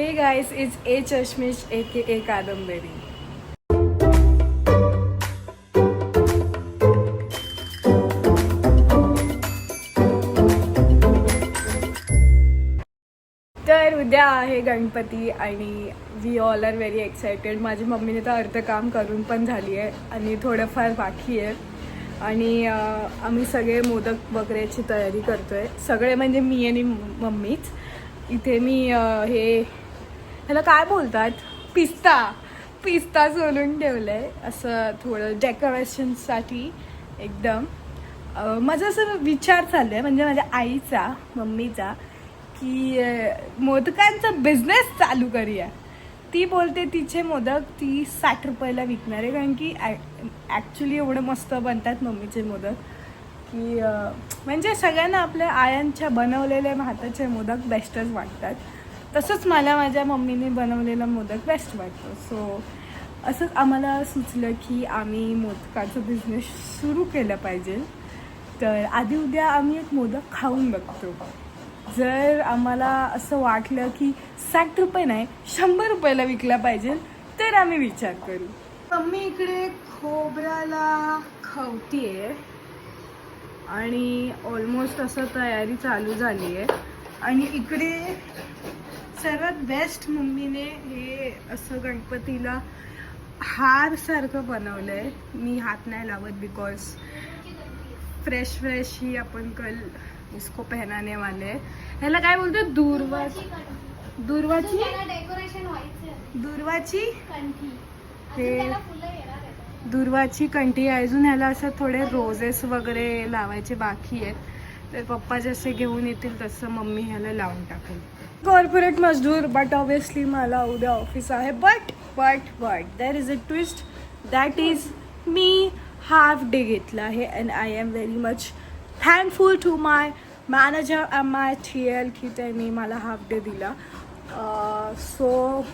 Hey guys, it's A Chashmish aka Kadambari. तर उद्या आहे गणपती आणि we all are very excited. माझी मम्मीने तर अर्ध काम करून पण झाली आहे आणि थोडंफार बाकी आहे. आणि आम्ही सगळे मोदक वगैरेची तयारी करतो आहे. सगळे म्हणजे मी आणि मम्मीच. इथे मी ह्याला काय बोलतात, पिस्ता सोलून ठेवलं आहे असं थोडं डेकोरेशनसाठी एकदम. माझा असं विचार चालला आहे म्हणजे माझ्या आईचा, मम्मीचा, की मोदकांचा बिझनेस चालू करूया. ती बोलते तिचे मोदक ती 60 रुपयाला विकणार आहे, कारण की ॲक्च्युली एवढं मस्त बनतात मम्मीचे मोदक की म्हणजे सगळ्यांना आपल्या आयांच्या बनवलेले हाताचे मोदक बेस्टच वाटतात. तसंच मला माझ्या मम्मीने बनवलेला मोदक बेस्ट वाटतो. सो असंच आम्हाला सुचलं की आम्ही मोदकाचं बिझनेस सुरू केलं पाहिजे. तर आधी उद्या आम्ही एक मोदक खाऊन बघतो. जर आम्हाला असं वाटलं की 60 रुपये नाही 100 रुपयाला विकला पाहिजे तर आम्ही विचार करू. मम्मी इकडे खोबऱ्याला खवती आहे आणि ऑलमोस्ट असं तयारी चालू झाली आहे. आणि इकडे सर्वात बेस्ट मम्मीने हे असं गणपतीला हार सारखं बनवलं आहे. मी हात नाही लावत बिकॉज फ्रेश ही अपन कल इसको पहनाने वाले हैं. ह्याला काय बोलतो, दुर्वाची हे दुर्वाची कंठी. अजून ह्याला असं थोडे रोजेस वगैरे लावायचे बाकी आहेत. तर पप्पा जसे घेऊन येतील तसं मम्मी ह्याला लावून टाकेल. कॉर्पोरेट मजदूर, बट ऑब्वियसली मला उद्या ऑफिस आहे. But there is a twist, that is मी हाफ डे घेतला आहे and I am very much thankful to my manager and my TL की त्यांनी मला हाफ डे दिला. सो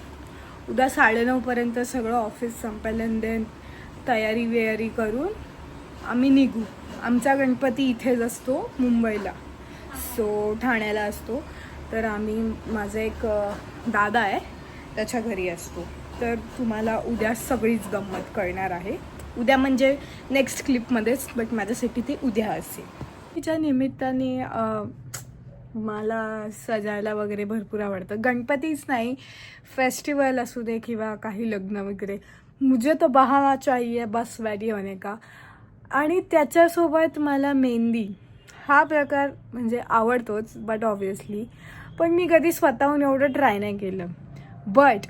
उद्या 9:30पर्यंत सगळं ऑफिस संपेल अँड देन तयारी करून आम्ही निघू. आमचा गणपती इथेच असतो मुंबईला, सो ठाण्याला असतो. तर आम्ही, माझा एक दादा आहे त्याच्या घरी असतो. तर तुम्हाला उद्या सगळीच गंमत कळणार आहे. उद्या म्हणजे नेक्स्ट क्लिपमध्येच, बट माझ्यासाठी ते उद्या असेल. तिच्या निमित्ताने मला सजायला वगैरे भरपूर आवडतं. गणपतीच नाही, फेस्टिवल असू दे किंवा काही लग्न वगैरे, मुझे तो बहाना चाहिए बस रेडी होने का. आणि त्याच्यासोबत मला मेहंदी हा प्रकार म्हणजे आवडतोच, बट ऑब्वियसली पण मी कधी स्वतःहून एवढं ट्राय नाही केलं. बट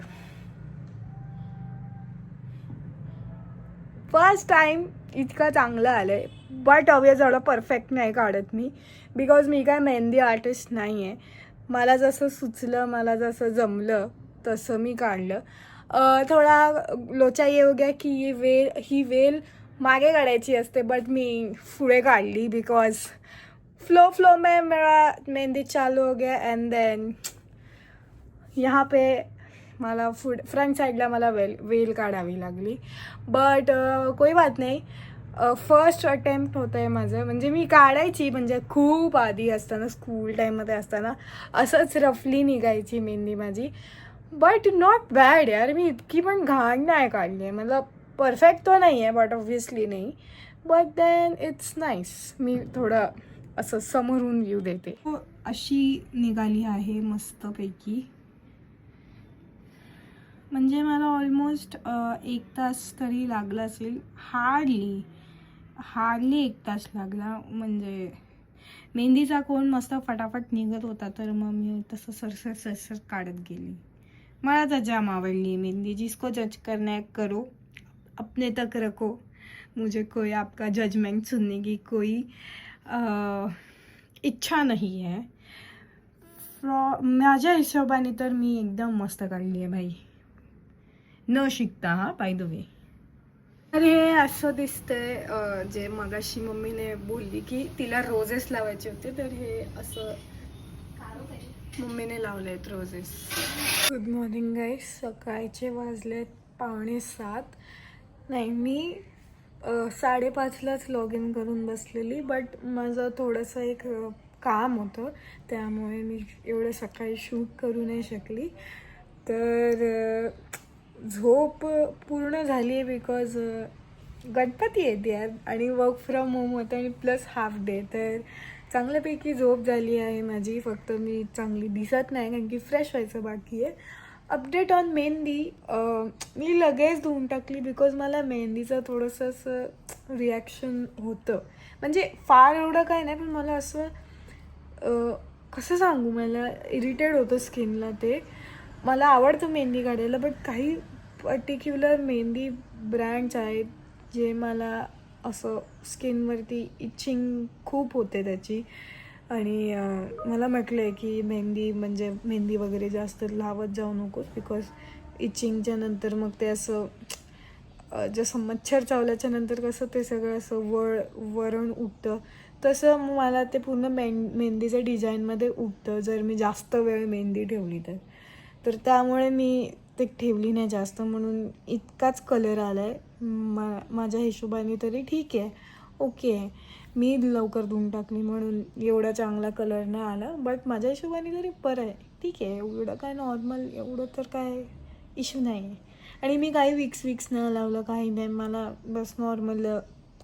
फर्स्ट टाईम इतकं चांगलं आलं आहे. बट ऑब्वियस एवढं परफेक्ट नाही काढत मी, बिकॉज मी काय मेहंदी आर्टिस्ट नाही आहे. मला जसं सुचलं, मला जसं जमलं तसं मी काढलं. थोडा लोचा ये हो गया की ही वेल मागे काढायची असते, बट मी पुढे काढली बिकॉज फ्लो में मेरा मेहंदी चालू हो गया अँड देन यहाँ पे मला फ्रंट साईडला मला वेल काढावी लागली. बट कोई बात नाही. फर्स्ट अटेम्प्ट होतं आहे माझं. म्हणजे मी काढायची, म्हणजे खूप आधी असताना, स्कूल टाईममध्ये असताना असंच रफली निघायची मेहंदी माझी. बट नॉट बॅड यार, मी इतकी पण घाण नाही काढली आहे. मतलब परफेक्ट तो नाही आहे, बट ऑब्व्हियसली नाही, बट देन इट्स नाईस. मी थोडं असं समोरून व्ह्यू देते. अशी निघाली आहे मस्तपैकी. म्हणजे मला ऑलमोस्ट 1 तास तरी लागला असेल. हार्डली 1 तास लागला. म्हणजे मेहंदीचा कोण मस्त फटाफट निघत होता, तर मग मी तसं सरसर काढत गेली. मला तर जाम आवडली मेहंदी. जिसको जज करना है करो, अपने तक रखो, मुझे कोई आपका जजमेंट सुनने की कोई इच्छा नाही आहे. माझ्या हिशोबाने तर मी एकदम मस्त काढली आहे भाई, न शिकता. हा बाय द वे. तर हे असं दिसतंय जे मगाशी मम्मीने बोलली की तिला रोजेस लावायचे होते, तर हे असं मम्मीने लावले आहेत रोजेस. Good morning guys. सकाळचे वाजलेत 6:45. नाही, मी 5:30लाच लॉग इन करून बसलेली, बट माझं थोडंसं एक काम होतं त्यामुळे मी एवढं सकाळी शूट करू नाही शकली. तर झोप पूर्ण झाली आहे बिकॉज गणपती येते यार आणि वर्क फ्रॉम होम होतं आणि प्लस हाफ डे. तर चांगल्यापैकी झोप झाली आहे माझी. फक्त मी चांगली दिसत नाही कारण की फ्रेश व्हायचं बाकी आहे. अपडेट ऑन मेहंदी, मी लगेच धुवून टाकली बिकॉज मला मेहंदीचं थोडंसं असं रिॲक्शन होतं. म्हणजे फार एवढं काय नाही, पण मला असं कसं सांगू, मला इरिटेट होतं स्किनला. ते मला आवडतं मेहंदी काढायला, बट काही पर्टिक्युलर मेहंदी ब्रँड्स आहेत जे मला असं स्किनवरती इचिंग खूप होते त्याची. आणि मला म्हटलं आहे की मेहंदी वगैरे जास्त लावत जाऊ नकोस बिकॉज इचिंगच्या नंतर मग ते असं जसं मच्छर चावल्याच्या नंतर कसं ते सगळं असं वरण उठतं, तसं मला ते पूर्ण मेहंदीच्या डिझाईनमध्ये उठतं जर मी जास्त वेळ मेहंदी ठेवली तर त्यामुळे मी ते ठेवली नाही जास्त, म्हणून इतकाच कलर आला आहे. माझ्या हिशोबाने तरी ठीक आहे, ओके आहे. मी लवकर धुवून टाकली म्हणून एवढा चांगला कलर नाही आला, बट माझ्या हिशोबाने तरी बरं आहे, ठीक आहे. एवढं काय नॉर्मल, एवढं तर काय इश्यू नाही आहे. आणि मी काही विक्स नाही लावलं, काही नाही. मला बस नॉर्मल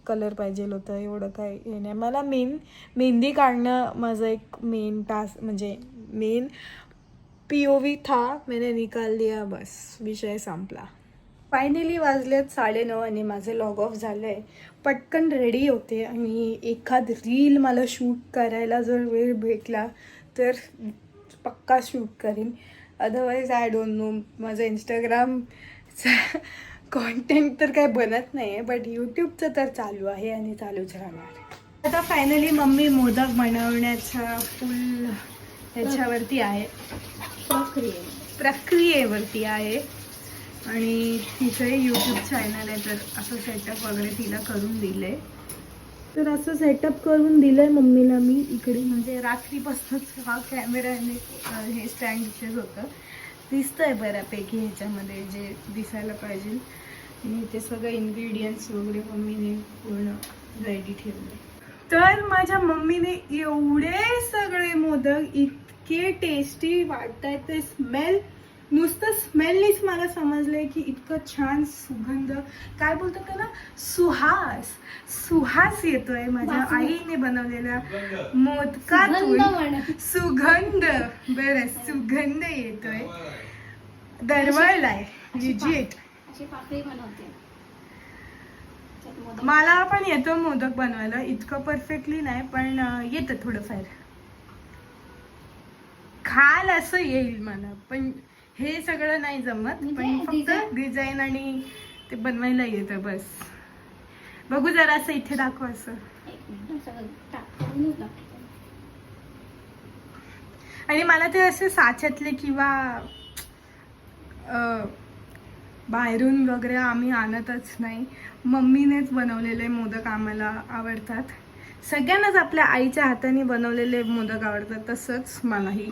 कलर पाहिजे होतं, एवढं काय हे नाही. मला मेहंदी काढणं माझं एक मेन टास्क, म्हणजे मेन POV था, मैंने निकाल दिया, बस विषय संपला. फायनली वाजलेत 9:30 आणि माझं लॉग ऑफ झालं आहे. पटकन रेडी होते आणि एखाद रील मला शूट करायला जर वेळ भेटला तर पक्का शूट करीन, अदरवाईज आय डोंट नो. माझं इंस्टाग्रामचं कॉन्टेंट तर काय बनत नाही आहे, बट यूट्यूबचं तर चालू आहे आणि चालूच राहणार. आता फायनली मम्मी मोदक बनवण्याच्या फुल ह्याच्यावरती आहे, प्रक्रियेवरती आहे. आणि तिचं यूट्यूब चॅनल आहे, तर असं सेटअप वगैरे तिला करून दिलं आहे. तर असं सेटअप करून दिलं आहे मम्मीला मी इकडे. म्हणजे रात्रीपासूनच हा कॅमेराने हे स्टँड दिसत होतं, दिसतं आहे बऱ्यापैकी ह्याच्यामध्ये जे दिसायला पाहिजे. आणि ते सगळं इन्ग्रेडियंट्स वगैरे मम्मीने पूर्ण रेडी ठेवले. तर माझ्या मम्मीने एवढे सगळे मोदक इतके टेस्टी वाटत आहेत. ते स्मेल, नुसतं स्मेलनीच मला समजलंय की इतकं छान सुगंध, काय बोलतात त्याला, सुहास येतोय माझ्या आईने बनवलेल्या मोदकातून. सुगंध, बरं, सुगंध येतोय, दरवळलाय लिजिट. मला पण येतं मोदक बनवायला, इतकं परफेक्टली नाही पण येतं थोडंफार. खाल असं येईल मला, पण हे सगळं नाही जमत. पण फक्त डिझाईन आणि ते बनवायला येतं बस. बघू जरा असं इथे दाखव असं. आणि मला ते असे साच्यातले किंवा बाहेरून वगैरे आम्ही आणतच नाही. मम्मीनेच बनवलेले मोदक आम्हाला आवडतात. सगळ्यांनाच आपल्या आईच्या हाताने बनवलेले मोदक आवडतात, तसंच मलाही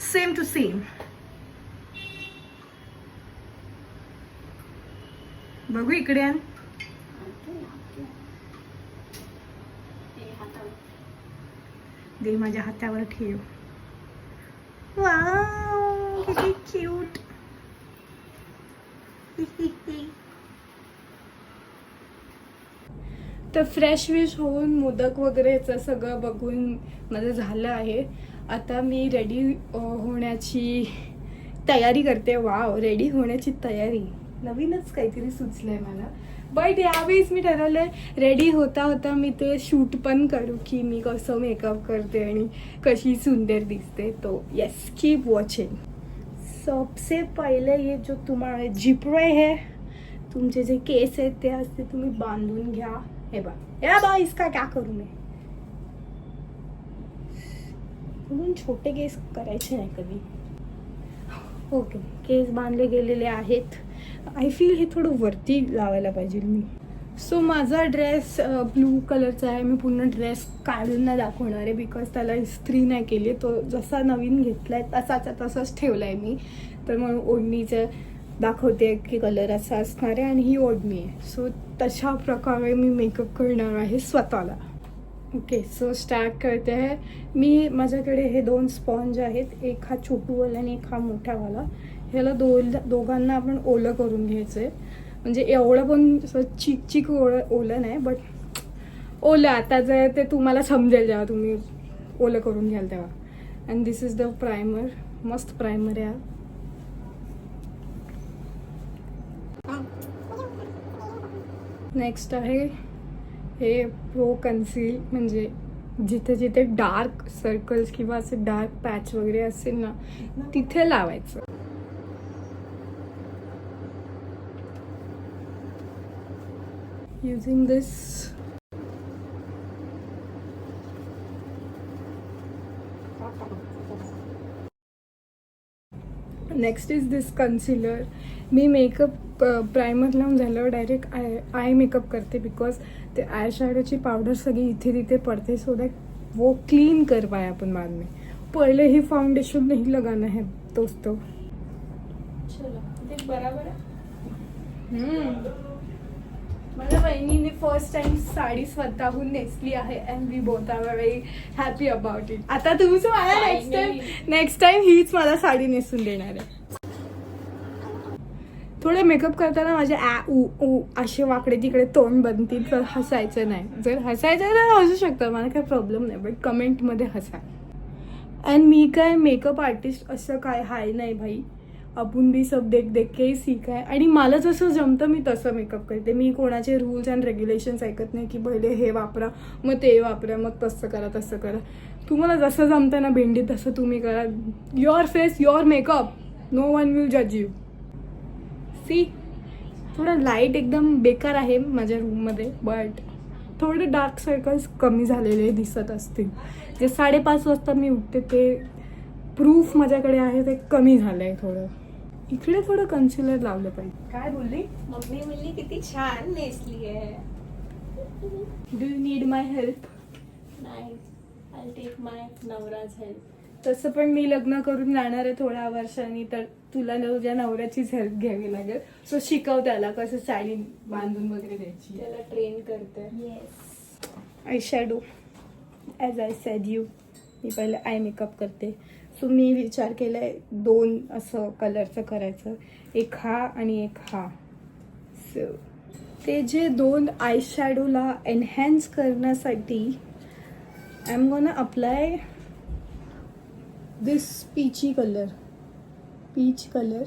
सेम टू सेम. बघू इकडे आण. दे माझ्या हातावर ठेव. वाव, किती क्यूट. तर फ्रेश होऊन मोदक वगैरेचं सगळं बघून माझं झालं आहे. आता मी रेडी होण्याची तयारी करते. वाव, रेडी होण्याची तयारी, नवीनच काहीतरी सुचलंय मला. बट यावेळेस मी ठरवलंय रेडी होता मी ते शूट पण करू की मी कसं मेकअप करते आणि कशी सुंदर दिसते. तो येस, कीप वॉचिंग. सबसे पहिले ये जो तुम्हारे जिपरे है, तुमचे जे केस आहेत ते असते तुम्ही बांधून घ्या. हे बा इसका क्या करू मैं, म्हणून छोटे केस करायचे नाही कधी. ओके, केस बांधले गेलेले आहेत. आय फील हे थोडं वरती लावायला पाहिजे मी. सो माझा ड्रेस ब्लू कलरचा आहे. मी पूर्ण ड्रेस काढून नाही दाखवणार आहे बिकॉज त्याला इस्त्री नाही केली. तो जसा नवीन घेतला आहे तसाचा तसाच ठेवला आहे मी. तर म्हणून ओढणीचं दाखवते की कलर असा असणार आहे आणि ही ओढणी आहे. सो तशा प्रकारे मी मेकअप करणार आहे स्वतःला. ओके, सो स्टार्ट करते आहे मी. माझ्याकडे हे 2 स्पॉन्ज आहेत, एक हा छोटूवाला आणि एक हा मोठावाला. ह्याला दोघांना आपण ओलं करून घ्यायचं आहे. म्हणजे एवढं पण असं चिक चिक ओलं नाही, बट ओलं. आता जर ते तुम्हाला समजेल जेव्हा तुम्ही ओलं करून घ्याल तेव्हा. And this is the primer. मस्त प्रायमर आहे. नेक्स्ट आहे हे प्रो कन्सील. म्हणजे जिथे जिथे डार्क सर्कल्स किंवा असे डार्क पॅच वगैरे असेल ना, तिथे लावायचं. Using this. Next is this concealer. Me makeup primer लावून झाल्यावर डायरेक्ट आय मेकअप करते, बिकॉज ते आय शॅडोची पावडर सगळी इथे तिथे पड़ते, सो दैट वो क्लीन कर पाए अपन बाद में. पहले ही फाउंडेशन नहीं लगाना है दोस्तों. चलो ते बराबर आहे. माझ्या बहिणीने फर्स्ट टाइम साडी स्वतःहून नेसली आहे and we both are very happy about it. आता तुम्हीच मला नेक्स्ट टाइम हीच मला साडी नेसून देणार आहे. थोडं मेकअप करताना माझे ऊ असे वाकडे तिकडे तोंड बनतील, तर हसायचं नाही. जर हसायचं तर हसू शकतं, मला काही प्रॉब्लेम नाही, बट कमेंटमध्ये हसा. अँड मी काय मेकअप आर्टिस्ट असं काय हाय नाही भाई. आपण बी सब देख देख के सीख आहे. आणि मला जसं जमतं मी तसं मेकअप करते. मी कोणाचे रूल्स अँड रेग्युलेशन्स ऐकत नाही की पहिले हे वापरा मग ते वापरा मग तसं करा तसं करा. तुम्हाला जसं जमतं ना भेंडी तसं तुम्ही करा. Your face your makeup, no one will जज यू. सी, थोडं लाईट एकदम बेकार आहे माझ्या रूममध्ये, बट थोडे डार्क सर्कल्स कमी झालेले दिसत असतील. जे 5:30 वाजता मी उठते ते प्रूफ माझ्याकडे आहे, ते कमी झालं आहे थोडं. इकडे थोडं कन्सिलर लावलं पाहिजे. काय बोलली मम्मी म्हणली किती छान नेसली आहे. Do you need my help? नाही, आय टेक माय नवराज हेल्प. तसं पण मी लग्न करून जाणार आहे थोड्या वर्षांनी, तर तुला तुझ्या नवऱ्याचीच हेल्प घ्यावी लागेल. सो शिकव त्याला कसं साडी बांधून वगैरे द्यायची. त्याला ट्रेन करते. Yes. I shadow as I said you. मी पहिले आय मेकअप करते. सो मी विचार केला आहे 2 असं कलरचं करायचं, एक हा आणि एक हा. सो ते जे 2 आय शॅडोला एनहॅन्स करण्यासाठी I am gonna apply this peach colour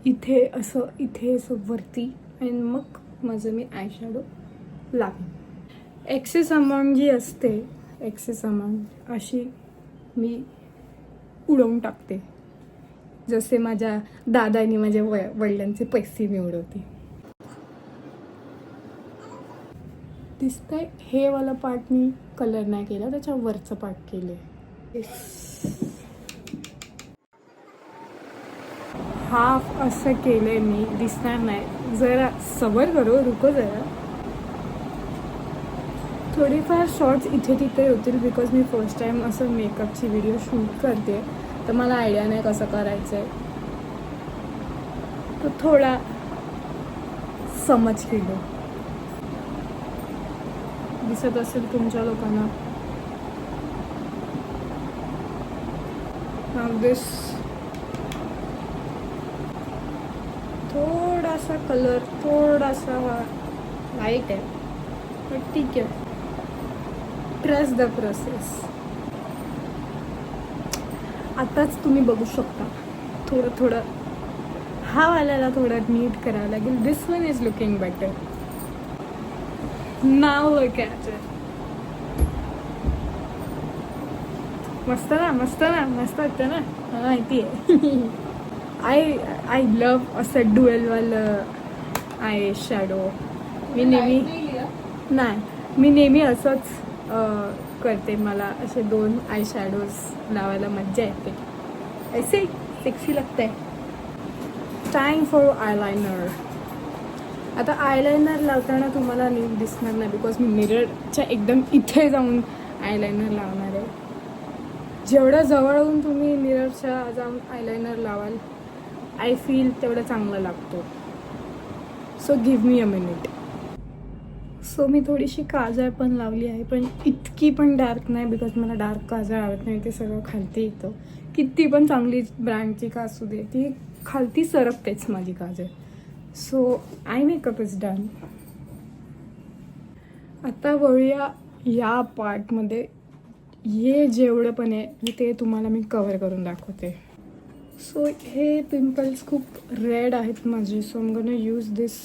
इथे असं वरती, आणि मग माझं मी आय शॅडो लावेन. एक्सेस अमाऊंट जी असते, एक्सेस अमाऊंट अशी मी उडवून टाकते, जसे माझ्या दादानी माझ्या वडिलांचे पैसे मी उडवते. दिसतंय हे वाला पार्ट मी कलर नाही केला, त्याच्या वरचं पार्ट केले. हाफ असं केलंय मी, दिसणार नाही. जरा सबर करो, रुको जरा. थोडीफार शॉर्ट्स इथे तिथे होतील, बिकॉज मी फर्स्ट टाइम असं मेकअपची व्हिडिओ शूट करते, तर मला आयडिया नाही कसं करायचं आहे. तर थोडा समज केलं दिसत असेल तुमच्या लोकांना. दिस थोडासा कलर थोडासा लाईट आहे, पण ठीक आहे. Trust the process. आताच तुम्ही बघू शकता थोडं हा वाल्याला थोडं नीट करावं लागेल. This one is looking better. Now look at it. मस्त मस्त वाटतं ना, मला माहिती आहे. आय लव्ह असं डुएलवालं आय शॅडो. मी नेहमी असंच करते. मला असे 2 आय शॅडोज लावायला मज्जा येते, ऐसे सेक्सी लगता है. Time for eyeliner. आता आयलाइनर लावताना तुम्हाला नीट दिसणार नाही, बिकॉज मी मिररच्या एकदम इथे जाऊन आयलाइनर लावणार आहे. जेवढं जवळून तुम्ही मिररच्या जाऊन आयलाइनर लावाल, आय फील तेवढं चांगलं लागतो. So give me a minute. So so मी थोडीशी काजळ पण लावली आहे, पण इतकी पण डार्क नाही, बिकॉज मला डार्क काजळ आवडत नाही. ते सगळं खालती येतं. किती पण चांगली ब्रँडची का असू दे, ती खालती सरकतेच माझी काजळ. So eye makeup is done. आता वळूया या पार्टमध्ये. हे जेवढं पण आहे ते तुम्हाला मी कवर करून दाखवते. सो हे पिंपल्स खूप रेड आहेत माझे. So I am gonna use this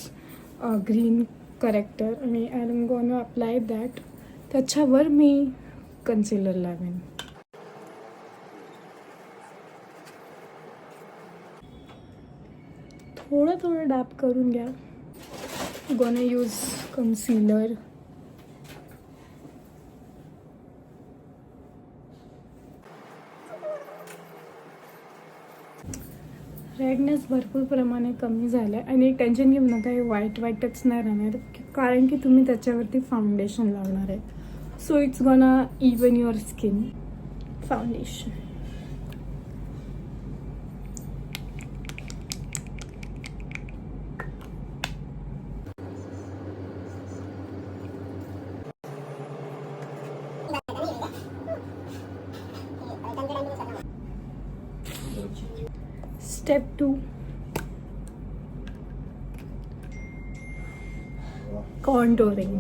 green corrector आणि I am gonna apply that. त्याच्यावर मी कन्सिलर लावेन. थोडं थोडं डॅप करून घ्या. Gonna use concealer. रेडनेस भरपूर प्रमाणे कमी झालं आहे आणि टेन्शन घेऊ नका, हे वाईटच नाही राहणार, कारण की तुम्ही त्याच्यावरती फाउंडेशन लावणार आहे. So it's gonna even your skin. Foundation Step 2. Contouring.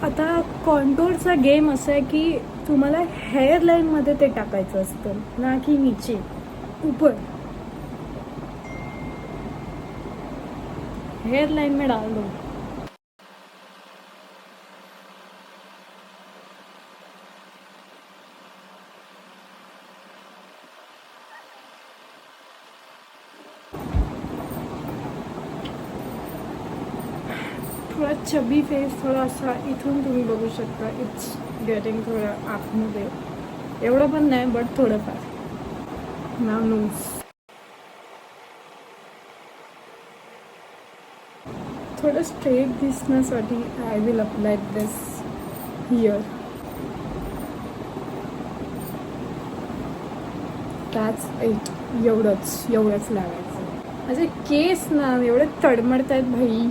आता कॉन्टोरचा गेम असा आहे की तुम्हाला हेअर लाईनमध्ये ते टाकायचं असतं, ना की नीचे ऊपर. हेयर लाइन में डाल दो. थोड़ा चबी फेस, थोड़ा सा इथून तुम्ही बघू शकता. इट्स गेटिंग थोडं आतमध्ये, एवढं पण नाही बट थोडंफार. नाव नोज. थोडं स्ट्रेट दिसण्यासाठी I will apply this here. That's it. एवढंच लावायचं. माझे केस ना एवढे तडमडत आहेत भाई.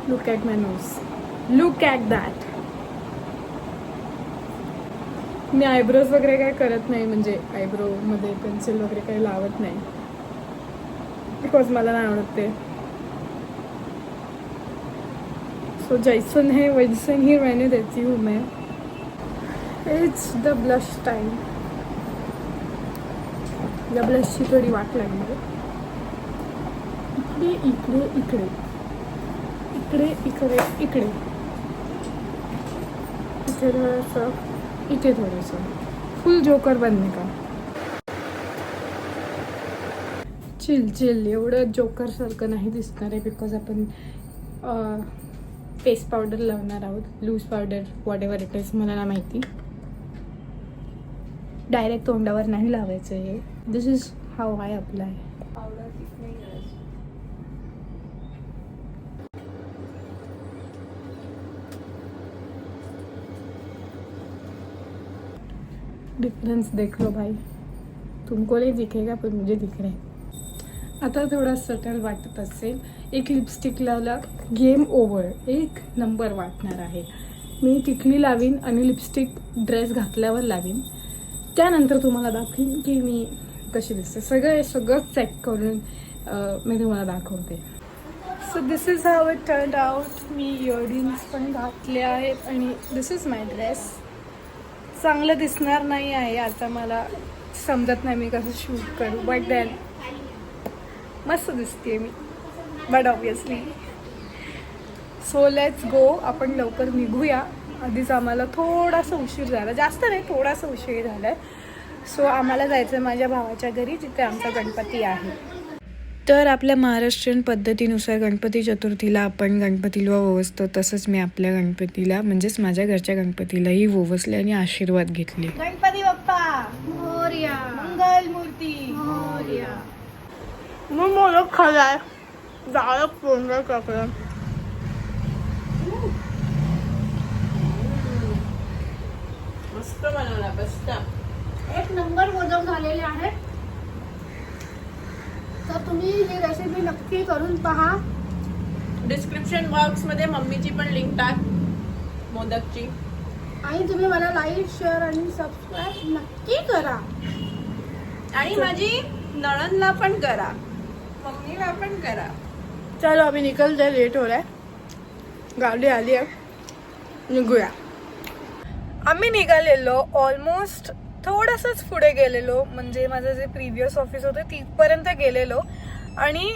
Look at my knows. Look at that. Me eyebrows वगैरे काय करत नाही, म्हणजे आयब्रोमध्ये पेन्सिल वगैरे काही लावत नाही, बिकॉज मला नाही आवडत ते. सो जैसन है वैसन ही रहने देती हूँ मैं. It's the blush time. या ब्लशची थोडी वाट लागणार. इकडे इकडे इकडे इकडे इकडे इकडे इथे थोडंसं, इथे थोडंसं. फुल जोकर बनणे का. चिल एवढं जोकरसारखं नाही दिसणार आहे, बिकॉज आपण फेस पावडर लावणार आहोत. Loose powder, whatever it is, मला नाही माहिती. डायरेक्ट तोंडावर नाही लावायचं हे. This is how I apply. Difference देख लो भाई, तुमको नहीं दिखेगा पर मुझे दिख रहा है. आता थोडा सटल वाटत असेल. एक लिपस्टिक लावला, गेम ओव्हर. एक नंबर वाटणार आहे. मी टिकली लावीन आणि लिपस्टिक ड्रेस घातल्यावर लावीन. त्यानंतर तुम्हाला दाखवीन की मी कशी दिसते. सगळं चेक करून मी तुम्हाला दाखवते. So this is how it turned out. मी इयरिंग्स पण घातले आहेत आणि दिस इज माय ड्रेस. चांगलं दिसणार नाही आहे, आता मला समजत नाही मी कसं शूट करू, बट दॅन मस्त दिसते मी. But obviously so let's go. आपण लवकर निघूया. आधीच आम्हाला थोडासा उशीर झाला, जास्त नाही, थोडासा उशीर झाला आहे. सो आम्हाला जायचं आहे माझ्या भावाच्या घरी, जिथे आमचा गणपती आहे. तर आपल्या महाराष्ट्रीयन पद्धतीनुसार गणपती चतुर्थीला आपण गणपतीला ओवसतो, तसंच मी आपल्या गणपतीला, म्हणजेच माझ्या घरच्या गणपतीलाही ओवसले आणि आशीर्वाद घेतले. गणपती बाप्पा मोरया, मंगल मूर्ती मोरया. मग मोदक खाल्लाय, जाळं पोंगल टाकलं. बनवला बस्ता. एक नंबर मोदक झालेले आहेत. तर तुम्ही ही रेसिपी नक्की करून पहा. डिस्क्रिप्शन बॉक्स मध्ये मम्मीची पण लिंक टाक मोदकची. आणि तुम्ही मला लाईक शेअर आणि सबस्क्राईब नक्की करा. आणि माझी नणंदला पण करा, मम्मीला पण करा. चलो अभी निकलते, लेट हो रहा है. गाडी आली आहे, निघूया. आम्ही निघालेलो ऑलमोस्ट थोडंसंच पुढे गेलेलो, म्हणजे माझं जे प्रिव्हियस ऑफिस होतं तिथपर्यंत गेलेलो. आणि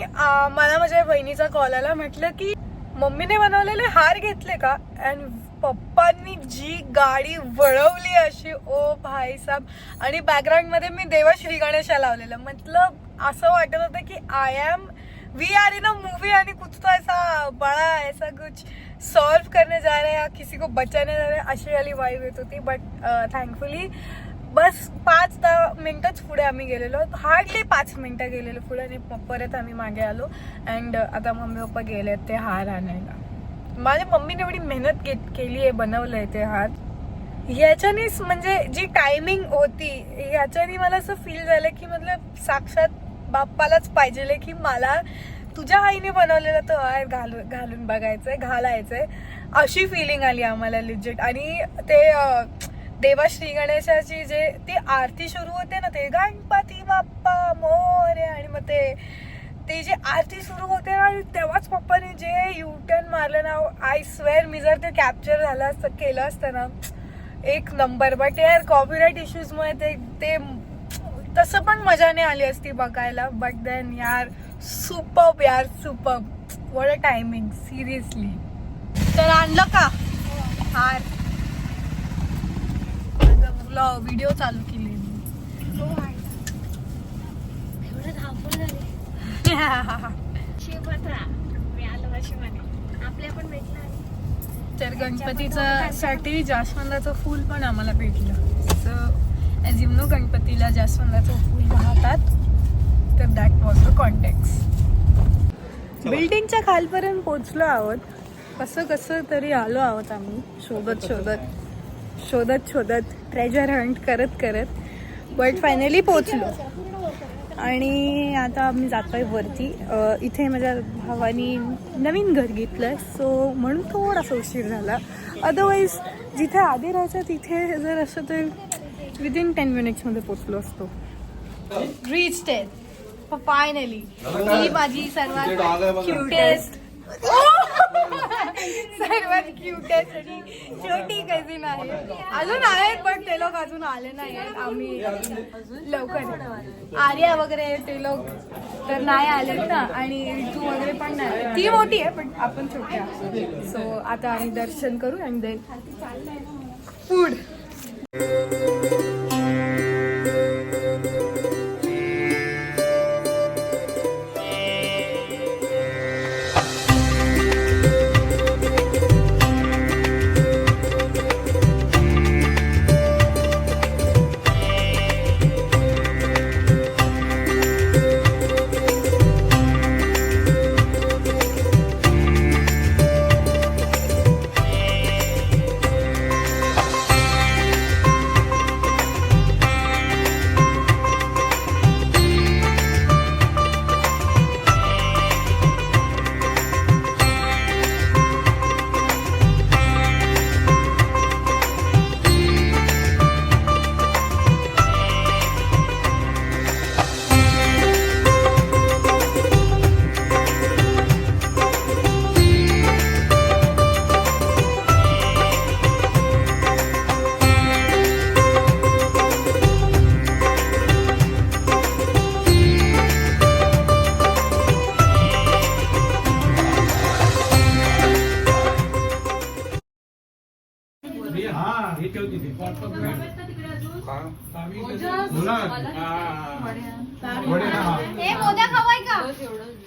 मला माझ्या बहिणीचा कॉल आला. म्हटलं की मम्मीने बनवलेले हार घेतले का. अँड पप्पांनी जी गाडी वळवली अशी, ओ भाई साहब. आणि बॅकग्राऊंडमध्ये मी देवाश्री गणेशा लावलेलं. मतलब असं वाटत होतं की we are in a movie आणि कुछ तो ऐसा बड़ा ऐसा कुछ सॉल्व करने जा रहे हैं या किसी को बचाने जा रहे हैं, अशी वाली वाईब येत होती. बट थँकफुली बस 5-10 मिनिटच पुढे आम्ही गेलेलो, हार्डली 5 मिनिटं गेलेलो पुढे. आणि परत आम्ही मागे आलो. अँड आता मम्मी पप्पा गेले ते हार आणायला. माझ्या मम्मीने एवढी मेहनत केली आहे, बनवलंय ते हार. ह्याच्यानेच म्हणजे जी टायमिंग होती ह्याच्याने मला असं फील झालं की मतलब साक्षात बाप्पालाच पाहिजे की मला तुझ्या आईने बनवलेला तो हार घालून बघायचंय, घालायचंय, अशी फिलिंग आली आम्हाला लिजिट. आणि ते देवाश्री गणेशाची जे ती आरती सुरू होते ना, ते गणपती बाप्पा मोरया, आणि मग ते जे आरती सुरू होते ना, तेव्हाच पप्पाने जे युटर्न मारलं ना, आय स्वेअर मी जर ते कॅप्चर झालं असतं, केलं असतं ना, एक नंबर. बट यार कॉपीराईट इश्यूजमुळे ते तसं पण मजा नाही आली असती बघायला. बट देन यार सुपर्ब, यार superb. What a timing, seriously. तर आणलं का हार? व्हिडिओ चालू केली तर गणपतीच्या साठी जास्वंदाचं फूल पण आम्हाला भेटलं. सो ॲज यू नो गणपतीला जास्वंदाचं फूल वाहतात, तर दॅट वॉज द कॉन्टेक्स्ट. बिल्डिंगच्या खालपर्यंत पोचलो आहोत. कसं तरी आलो आहोत आम्ही, शोधत ट्रेजर हंट करत. बट फायनली पोचलो. आणि आता आम्ही जातोय वरती. इथे माझ्या भावानी नवीन घर घेतलंय, सो म्हणून थोडासा उशीर झाला. अदरवाईज जिथे आधी राहायचं तिथे जर असं तर विदिन 10 मिनिट्समध्ये पोचलो असतो. Reached it finally. ही माझी सर्वात क्यूटेस्ट आणि छोटी कझिन आहे. अजून आहेत पण ते लोक अजून आले नाही. आम्ही लवकर आर्या वगैरे ते लोक तर नाही आलेत ना, आणि ऋतू वगैरे पण नाही. ती मोठी आहे पण आपण छोटे आहोत. सो आता आम्ही दर्शन करू आणि देन फूड.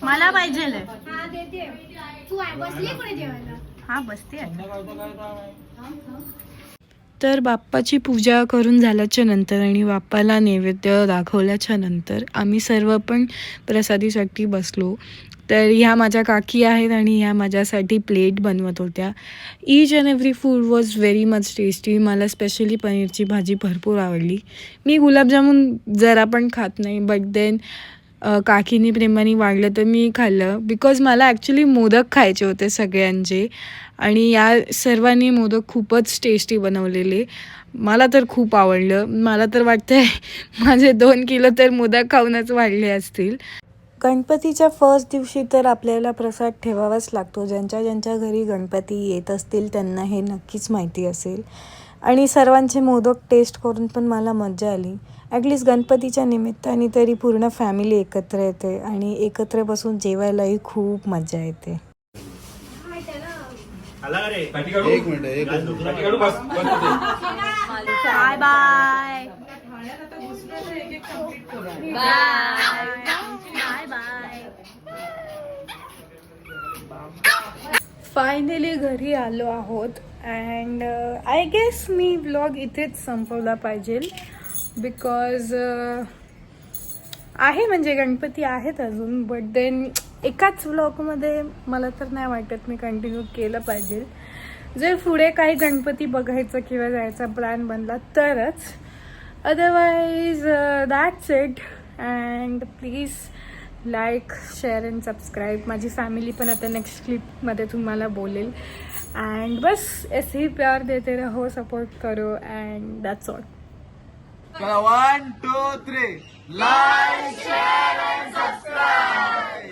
मला पाहिजे. तू बसली कुठे जेवायला? हा बसते. तर बाप्पाची पूजा करून झाल्याच्या नंतर आणि बाप्पाला नैवेद्य दाखवल्याच्या नंतर आम्ही सर्व पण प्रसादीसाठी बसलो. तर ह्या माझ्या काकी आहेत आणि ह्या माझ्यासाठी प्लेट बनवत होत्या. Each and every food was very much tasty. मला स्पेशली पनीरची भाजी भरपूर आवडली. मी गुलाबजामुन जरा पण खात नाही, बट देन काकीने प्रेमाने वाढलं तर मी खाल्लं. बिकॉज मला ॲक्च्युली मोदक खायचे होते सगळ्यांचे आणि या सर्वांनी मोदक खूपच टेस्टी बनवलेले. मला तर खूप आवडलं. मला तर वाटतं आहे माझे 2 किलो तर मोदक खाऊनच वाढले असतील. गणपतीच्या फर्स्ट दिवशी तर आपल्याला प्रसाद ठेवावाच लागतो. ज्यांच्या ज्यांच्या घरी गणपती येत असतील त्यांना हे नक्कीच माहिती असेल. आणि सर्वांचे मोदक टेस्ट करून पण मला मजा आली. ॲटलिस्ट गणपतीच्या निमित्ताने तरी पूर्ण फॅमिली एकत्र येते आणि एकत्र बसून जेवायलाही खूप मजा येते. एक मिनिट बाय बाय. फायनली घरी आलो आहोत अँड आय गेस मी व्लॉग इथेच संपवला पाहिजे. बिकॉज आहे म्हणजे गणपती आहेत अजून, बट देन एकाच व्लॉगमध्ये मला तर नाही वाटत मी कंटिन्यू केलं पाहिजे. जर पुढे काही गणपती बघायचं किंवा जायचा प्लॅन बनला तरच. Otherwise that's it. And please like, share and subscribe. माझी फॅमिली पण आता नेक्स्ट क्लिपमध्ये तुम्हाला बोलेल. अँड बस ऐसे ही प्यार देते रहो, सपोर्ट करो and that's all. 1 2 3 like share and subscribe.